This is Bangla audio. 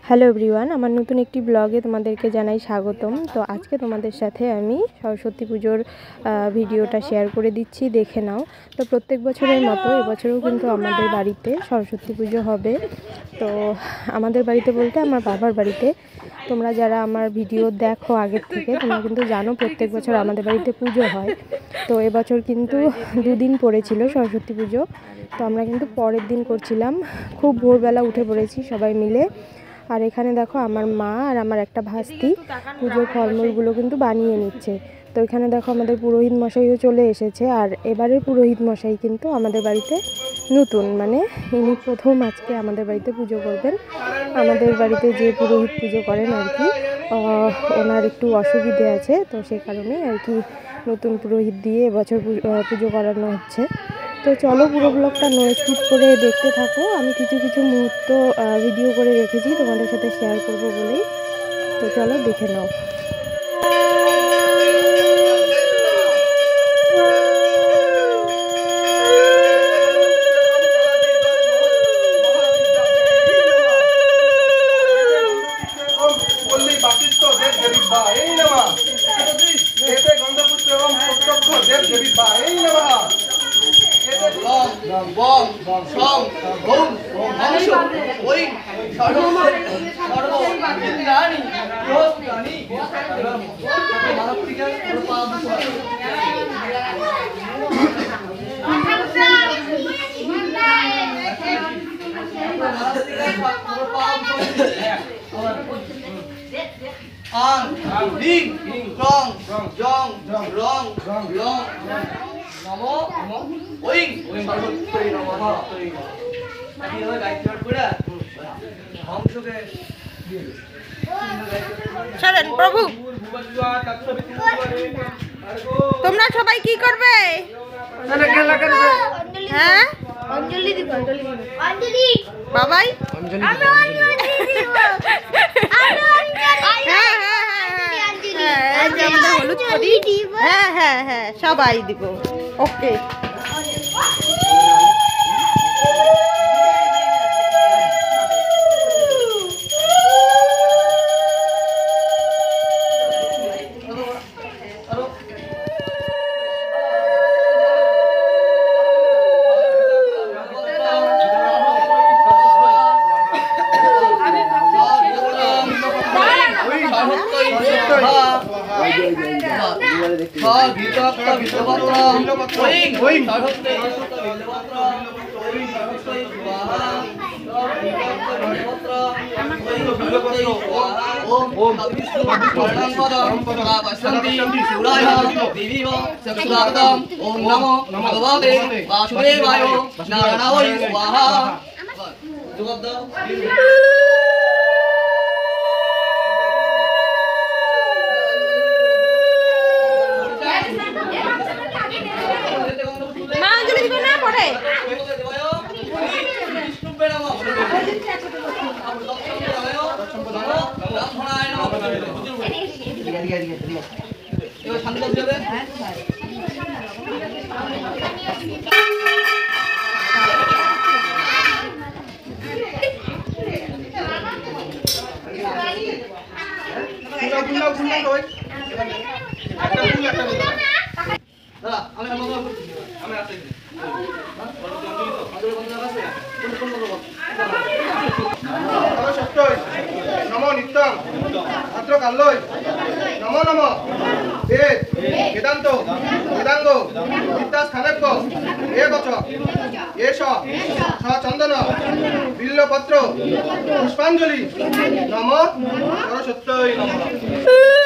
হ্যালো এভরিওয়ান, আমার নতুন একটি ব্লগে তোমাদেরকে জানাই স্বাগতম। তো আজকে তোমাদের সাথে আমি সরস্বতী পুজোর ভিডিওটা শেয়ার করে দিচ্ছি, দেখে নাও। তো প্রত্যেক বছরের মতো এবছরেও কিন্তু আমাদের বাড়িতে সরস্বতী পুজো হবে। তো আমাদের বাড়িতে বলতে আমার বাবার বাড়িতে। তোমরা যারা আমার ভিডিও দেখো আগের থেকে তোমরা কিন্তু জানো প্রত্যেক বছর আমাদের বাড়িতে পুজো হয়। তো এবছর কিন্তু দুদিন পড়েছিল সরস্বতী পুজো। তো আমরা কিন্তু পরের দিন করছিলাম। খুব ভোরবেলা উঠে পড়েছি সবাই মিলে। আর এখানে দেখো আমার মা আর আমার একটা ভাস্তি পুজোর ফলমূলগুলো কিন্তু বানিয়ে নিচ্ছে। তো এখানে দেখো আমাদের পুরোহিত মশাইও চলে এসেছে। আর এবারের পুরোহিত মশাই কিন্তু আমাদের বাড়িতে নতুন, মানে ইনি প্রথম আজকে আমাদের বাড়িতে পুজো করবেন। আমাদের বাড়িতে যে পুরোহিত পুজো করেন আর কি, ওনার একটু অসুবিধে আছে, তো সে কারণে আর কি নতুন পুরোহিত দিয়ে এবছর পুজো করানো হচ্ছে। তো চলো পুরো ব্লগটা নো স্কিপ করে দেখতে থাকো। আমি কিছু কিছু মুহূর্ত ভিডিও করে রেখেছি তোমাদের সাথে শেয়ার করব বলেই। তো চলো দেখে নাও। প্রভু তোমরা সবাই কি করবে? হ্যাঁ, অঞ্জলি দিব। অঞ্জলি বাবাই, হলুদ করি। হ্যাঁ হ্যাঁ হ্যাঁ, সবাই দিব। ওকে, ओम नमो भगवते वासुदेवाय नारायणाय स्वाहा। नमो नित्यं अत्र काल्लोय नमो नमो वेद वेदांत वेदांग विद्यास्थानक ए बच एष चंदन बिल्लपत्र पुष्पांजलि नमो सरस्वत्यै नमः।